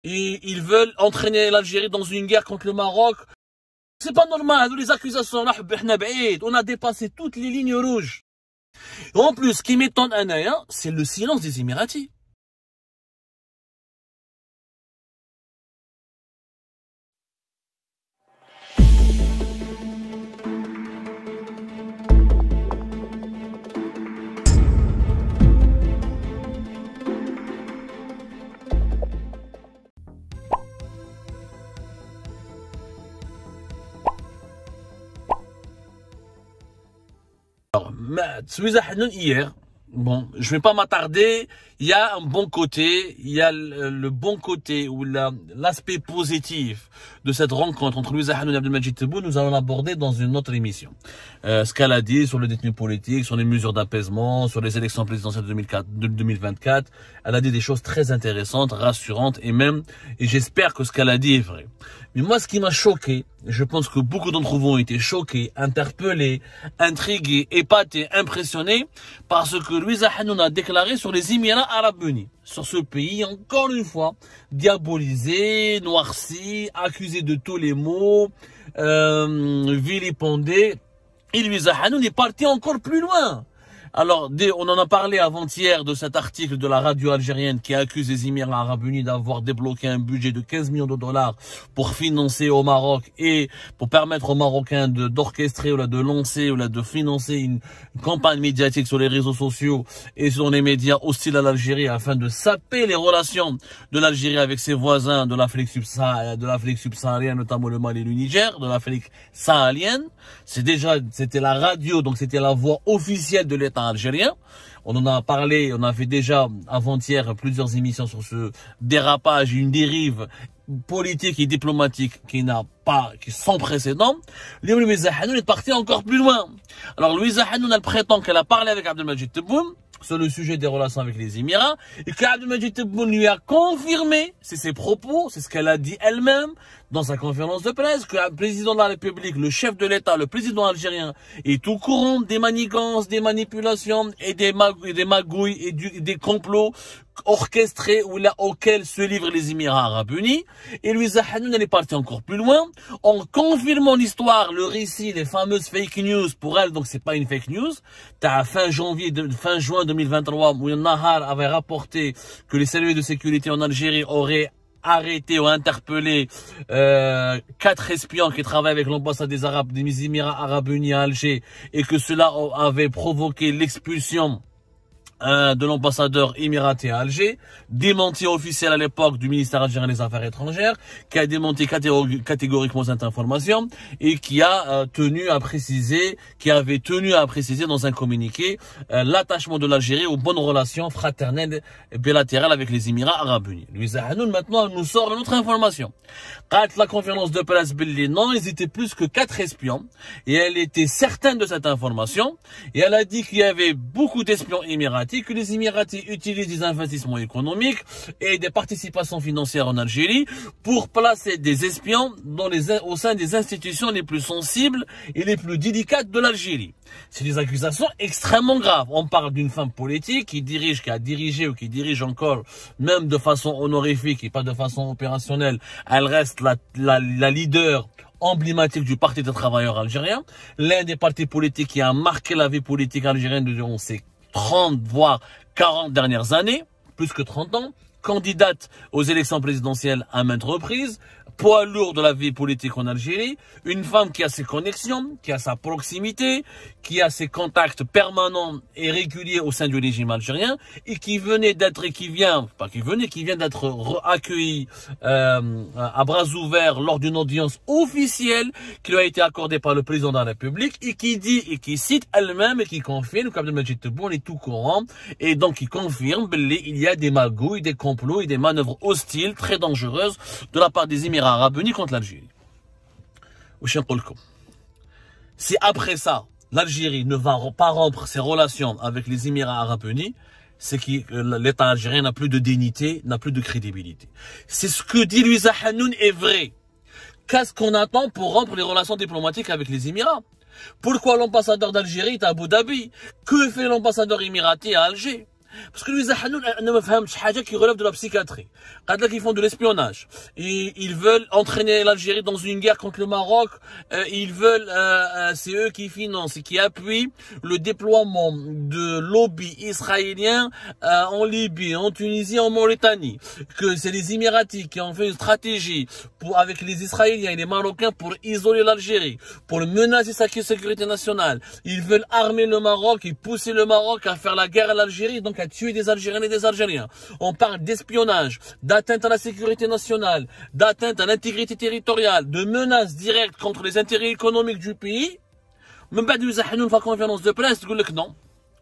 Et ils veulent entraîner l'Algérie dans une guerre contre le Maroc. C'est pas normal, les accusations, on a dépassé toutes les lignes rouges. Et en plus, ce qui m'étonne, c'est le silence des Émiratis. Alors, hier, bon, je vais pas m'attarder, il y a un bon côté, il y a le bon côté ou l'aspect positif de cette rencontre entre Louisa Hanoun et Abdelmajid Tebboune, nous allons l'aborder dans une autre émission. Ce qu'elle a dit sur le détenu politique, sur les mesures d'apaisement, sur les élections présidentielles de 2024, elle a dit des choses très intéressantes, rassurantes et j'espère que ce qu'elle a dit est vrai. Mais moi, ce qui m'a choqué, je pense que beaucoup d'entre vous ont été choqués, interpellés, intrigués, épatés, impressionnés par ce que Louisa Hanoun a déclaré sur les Émirats Arabes Unis. Sur ce pays, encore une fois, diabolisé, noirci, accusé de tous les maux, vilipendé. Et Louisa Hanoun est parti encore plus loin. Alors, on en a parlé avant-hier de cet article de la radio algérienne qui accuse les Émirats Arabes Unis d'avoir débloqué un budget de 15 millions de dollars pour financer au Maroc et pour permettre aux Marocains d'orchestrer ou là, de lancer ou là, de financer une campagne médiatique sur les réseaux sociaux et sur les médias hostiles à l'Algérie afin de saper les relations de l'Algérie avec ses voisins de l'Afrique subsaharienne, notamment le Mali et le Niger, de l'Afrique sahélienne. C'était la radio, donc c'était la voix officielle de l'État algérien. On en a parlé, on a fait déjà avant-hier plusieurs émissions sur ce dérapage, une dérive politique et diplomatique qui sans précédent. Louisa Hanoun est partie encore plus loin. Alors Louisa Hanoun, elle prétend qu'elle a parlé avec Abdelmajid Tebboune sur le sujet des relations avec les Émirats et qu'Abdelmajid Tebboune lui a confirmé, c'est ses propos, c'est ce qu'elle a dit elle-même dans sa conférence de presse, que le président de la République, le chef de l'État, le président algérien est au courant des manigances, des manipulations et des magouilles et des complots orchestrés auxquels se livrent les Émirats Arabes Unis. Et Louisa Hanoun, elle est partie encore plus loin en confirmant l'histoire, le récit, les fameuses fake news. Pour elle, donc c'est pas une fake news. Fin juin 2023, où Nahar avait rapporté que les services de sécurité en Algérie auraient arrêté ou interpellé 4 espions qui travaillent avec l'ambassade des Émirats Arabes Unis à Alger et que cela avait provoqué l'expulsion de l'ambassadeur émiraté à Alger, démenti officiel à l'époque du ministère algérien des Affaires étrangères, qui a démenti catégoriquement cette information et qui avait tenu à préciser dans un communiqué l'attachement de l'Algérie aux bonnes relations fraternelles et bilatérales avec les Émirats Arabes Unis. Louisa Hanoun, maintenant, elle nous sort une autre information. Quand la conférence de presse Billy, non, ils étaient plus que 4 espions et elle était certaine de cette information et elle a dit qu'il y avait beaucoup d'espions émiratis, que les Émiratis utilisent des investissements économiques et des participations financières en Algérie pour placer des espions au sein des institutions les plus sensibles et les plus délicates de l'Algérie. C'est des accusations extrêmement graves. On parle d'une femme politique qui a dirigé ou qui dirige encore, même de façon honorifique et pas de façon opérationnelle. Elle reste la leader emblématique du Parti des travailleurs algériens, l'un des partis politiques qui a marqué la vie politique algérienne durant ces 30 voire 40 dernières années, plus que 30 ans, candidate aux élections présidentielles à maintes reprises, poids lourd de la vie politique en Algérie, une femme qui a ses connexions, qui a sa proximité, qui a ses contacts permanents et réguliers au sein du régime algérien et qui vient d'être accueillie à bras ouverts lors d'une audience officielle qui lui a été accordée par le président de la République et qui cite elle-même et qui confirme qu'Abdelmajid Tebboune est tout courant et donc qui confirme qu'il y a des magouilles, des complots et des manœuvres hostiles très dangereuses de la part des Émirats Arabes Unis contre l'Algérie. Si après ça, l'Algérie ne va pas rompre ses relations avec les Émirats Arabes Unis, c'est que l'État algérien n'a plus de dignité, n'a plus de crédibilité. C'est ce que dit Louisa Hanoun est vrai. Qu'est-ce qu'on attend pour rompre les relations diplomatiques avec les Émirats? Pourquoi l'ambassadeur d'Algérie est à Abu Dhabi? Que fait l'ambassadeur émirati à Alger? Parce que Louisa Hanoun ne me fait qui relève de la psychiatrie. Quand ils font de l'espionnage, ils veulent entraîner l'Algérie dans une guerre contre le Maroc. Ils veulent, c'est eux qui financent et qui appuient le déploiement de lobbies israéliens en Libye, en Tunisie, en Mauritanie. Que c'est les Émiratis qui ont fait une stratégie avec les Israéliens et les Marocains pour isoler l'Algérie, pour menacer sa sécurité nationale. Ils veulent armer le Maroc et pousser le Maroc à faire la guerre à l'Algérie, donc à tuer des Algériens et des Algériens. On parle d'espionnage, d'atteinte à la sécurité nationale, d'atteinte à l'intégrité territoriale, de menaces directes contre les intérêts économiques du pays. Même pas de la conférence de presse, non.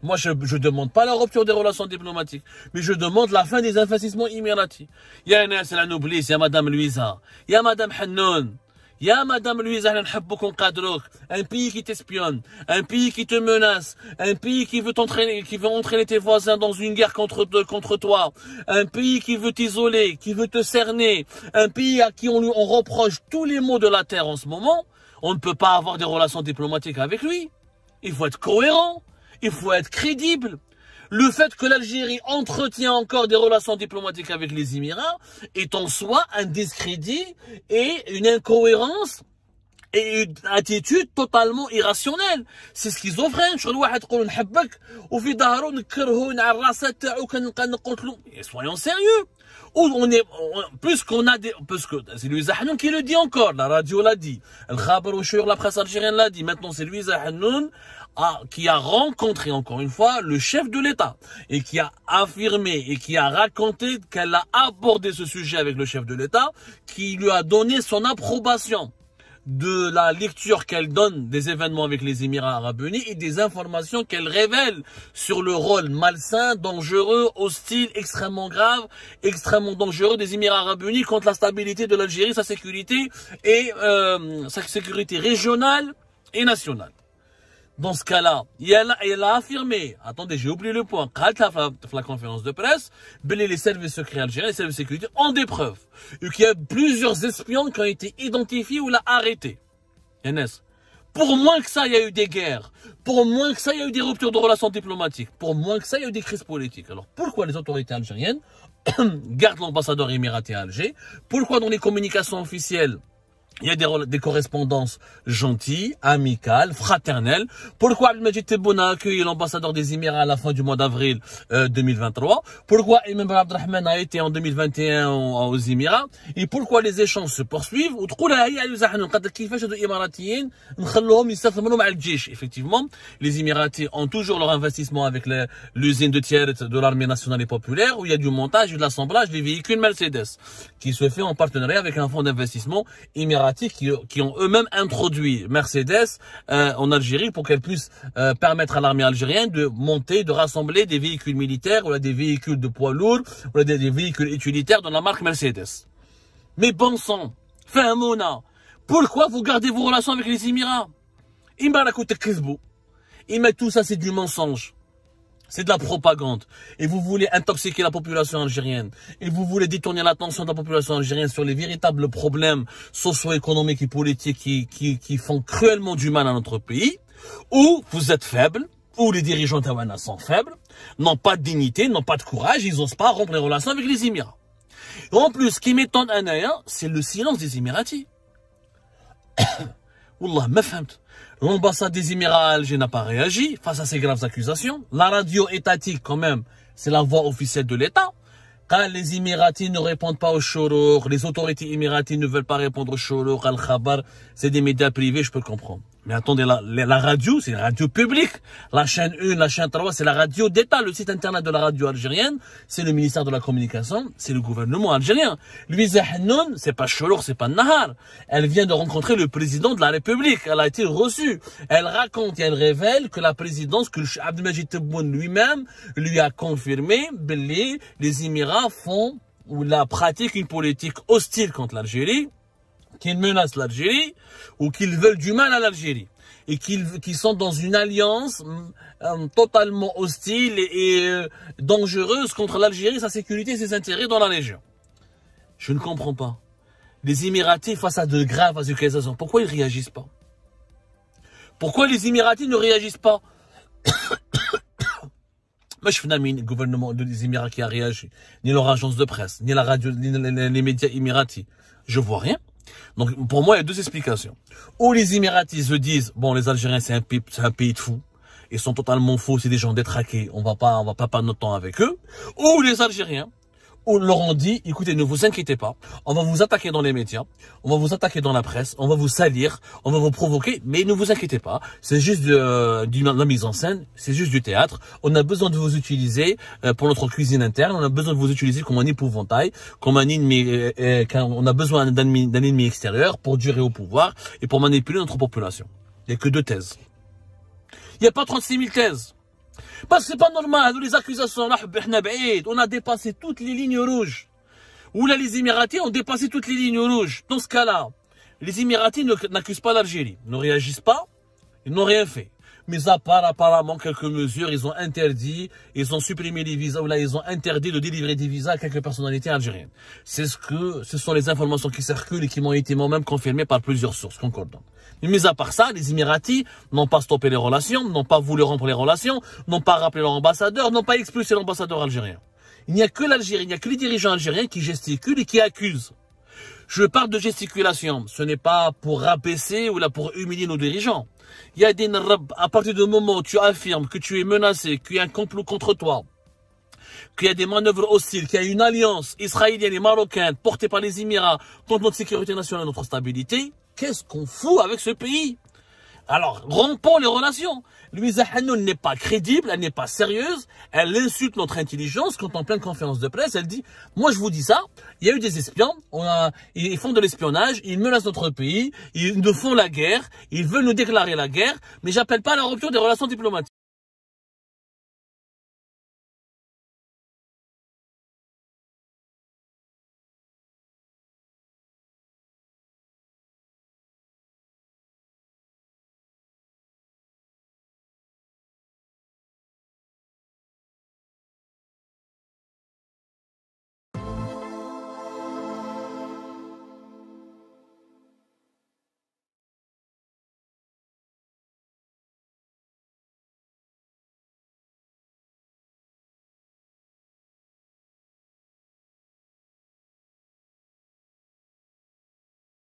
Moi, je demande pas la rupture des relations diplomatiques, mais je demande la fin des investissements émiratis. Il y a Anas El Anoublis, il y a Madame Louisa, il y a Madame Hannoun. Il y a Madame Louisa, un pays qui t'espionne, un pays qui te menace, un pays qui veut entraîner tes voisins dans une guerre contre toi, un pays qui veut t'isoler, qui veut te cerner, un pays à qui on reproche tous les maux de la terre en ce moment. On ne peut pas avoir des relations diplomatiques avec lui. Il faut être cohérent, il faut être crédible. Le fait que l'Algérie entretient encore des relations diplomatiques avec les Émirats est en soi un discrédit et une incohérence et une attitude totalement irrationnelle. C'est schizophrène. Soyons sérieux. Plus qu'on a des, parce que c'est Louisa Hanoun qui le dit encore, la radio l'a dit, la presse algérienne l'a dit, maintenant c'est Louisa Hanoun qui a rencontré encore une fois le chef de l'État et qui a affirmé et qui a raconté qu'elle a abordé ce sujet avec le chef de l'État, qui lui a donné son approbation de la lecture qu'elle donne des événements avec les Émirats Arabes Unis et des informations qu'elle révèle sur le rôle malsain, dangereux, hostile, extrêmement grave, extrêmement dangereux des Émirats Arabes Unis contre la stabilité de l'Algérie, sa sécurité et sa sécurité régionale et nationale. Dans ce cas-là, elle a affirmé, attendez, j'ai oublié le point, la conférence de presse, les services secrets algériens, les services de sécurité ont des preuves. Et qu'il y a plusieurs espions qui ont été identifiés ou l'a arrêté. Pour moins que ça, il y a eu des guerres. Pour moins que ça, il y a eu des ruptures de relations diplomatiques. Pour moins que ça, il y a eu des crises politiques. Alors, pourquoi les autorités algériennes gardent l'ambassadeur émiraté à Alger? Pourquoi dans les communications officielles, il y a des correspondances gentilles, amicales, fraternelles. Pourquoi Abdelmajid Tebboune a accueilli l'ambassadeur des Émirats à la fin du mois d'avril 2023? Pourquoi Imam Abdelrahman a été en 2021 aux Émirats? Et pourquoi les échanges se poursuivent? Effectivement, les Émiratis ont toujours leur investissement avec l'usine de Tieret de l'armée nationale et populaire, où il y a du montage et de l'assemblage des véhicules Mercedes, qui se fait en partenariat avec un fonds d'investissement émiratis qui ont eux-mêmes introduit Mercedes en Algérie pour qu'elle puisse permettre à l'armée algérienne de monter, de rassembler des véhicules militaires ou des véhicules de poids lourds ou des véhicules utilitaires dans la marque Mercedes. Mais bon sang, Fahmouna, pourquoi vous gardez vos relations avec les Émirats? Tout ça c'est du mensonge. C'est de la propagande. Et vous voulez intoxiquer la population algérienne. Et vous voulez détourner l'attention de la population algérienne sur les véritables problèmes socio-économiques et politiques qui font cruellement du mal à notre pays. Ou vous êtes faible, ou les dirigeants taouana sont faibles, n'ont pas de dignité, n'ont pas de courage, ils n'osent pas rompre les relations avec les Émirats. En plus, ce qui m'étonne, c'est le silence des Émiratis. Wallah, ma femme. L'ambassade des Émirats à Alger n'a pas réagi face à ces graves accusations. La radio étatique, quand même, c'est la voix officielle de l'État. Quand les Émiratis ne répondent pas aux shourour, les autorités émiraties ne veulent pas répondre aux shourour, al-khabar, c'est des médias privés, je peux comprendre. Mais attendez, la radio, c'est une radio publique. La chaîne 1, la chaîne 3, c'est la radio d'État. Le site internet de la radio algérienne, c'est le ministère de la Communication, c'est le gouvernement algérien. Louisa Hanoun, c'est pas shourour, c'est pas Nahar. Elle vient de rencontrer le président de la République. Elle a été reçue. Elle raconte et elle révèle que la présidence, que Abdelmajid Tebboune lui-même lui a confirmé, les Émirats font ou la pratiquent une politique hostile contre l'Algérie, qu'ils menacent l'Algérie ou qu'ils veulent du mal à l'Algérie et qu'ils sont dans une alliance totalement hostile et dangereuse contre l'Algérie, sa sécurité et ses intérêts dans la région. Je ne comprends pas. Les Émiratis face à de graves accusations, pourquoi ils ne réagissent pas? Pourquoi les Émiratis ne réagissent pas? Moi, je fais ni le gouvernement des Émirats qui a réagi, ni leur agence de presse, ni la radio, ni les médias émiratis. Je vois rien. Donc, pour moi, il y a deux explications. Ou les Émiratis se disent, bon, les Algériens, c'est un pays de fous. Ils sont totalement faux, c'est des gens détraqués. On va pas perdre notre temps avec eux. Ou les Algériens, où leur ont dit, écoutez, ne vous inquiétez pas, on va vous attaquer dans les médias, on va vous attaquer dans la presse, on va vous salir, on va vous provoquer, mais ne vous inquiétez pas, c'est juste de la mise en scène, c'est juste du théâtre, on a besoin de vous utiliser pour notre cuisine interne, on a besoin de vous utiliser comme un épouvantail, comme un ennemi, on a besoin d'un ennemi extérieur pour durer au pouvoir et pour manipuler notre population. Il n'y a que deux thèses. Il n'y a pas 36 000 thèses. Parce que c'est pas normal, les accusations, on a dépassé toutes les lignes rouges. Ou là, les Émiratis ont dépassé toutes les lignes rouges. Dans ce cas-là, les Émiratis n'accusent pas l'Algérie, ne réagissent pas, ils n'ont rien fait. Mais à part apparemment quelques mesures, ils ont interdit, ils ont supprimé les visas, ou là ils ont interdit de délivrer des visas à quelques personnalités algériennes. Ce sont les informations qui circulent et qui m'ont été moi-même confirmées par plusieurs sources concordantes. Mais à part ça, les Émiratis n'ont pas stoppé les relations, n'ont pas voulu rompre les relations, n'ont pas rappelé leur ambassadeur, n'ont pas expulsé l'ambassadeur algérien. Il n'y a que l'Algérie, il n'y a que les dirigeants algériens qui gesticulent et qui accusent. Je parle de gesticulation, ce n'est pas pour rabaisser ou là pour humilier nos dirigeants. Il y a des narab, à partir du moment où tu affirmes que tu es menacé, qu'il y a un complot contre toi, qu'il y a des manœuvres hostiles, qu'il y a une alliance israélienne et marocaine portée par les Émirats contre notre sécurité nationale et notre stabilité, qu'est-ce qu'on fout avec ce pays? Alors, rompons les relations. Louisa Hanoun n'est pas crédible, elle n'est pas sérieuse, elle insulte notre intelligence quand en pleine conférence de presse, elle dit, moi je vous dis ça, il y a eu des espions, ils font de l'espionnage, ils menacent notre pays, ils nous font la guerre, ils veulent nous déclarer la guerre, mais j'appelle pas à la rupture des relations diplomatiques.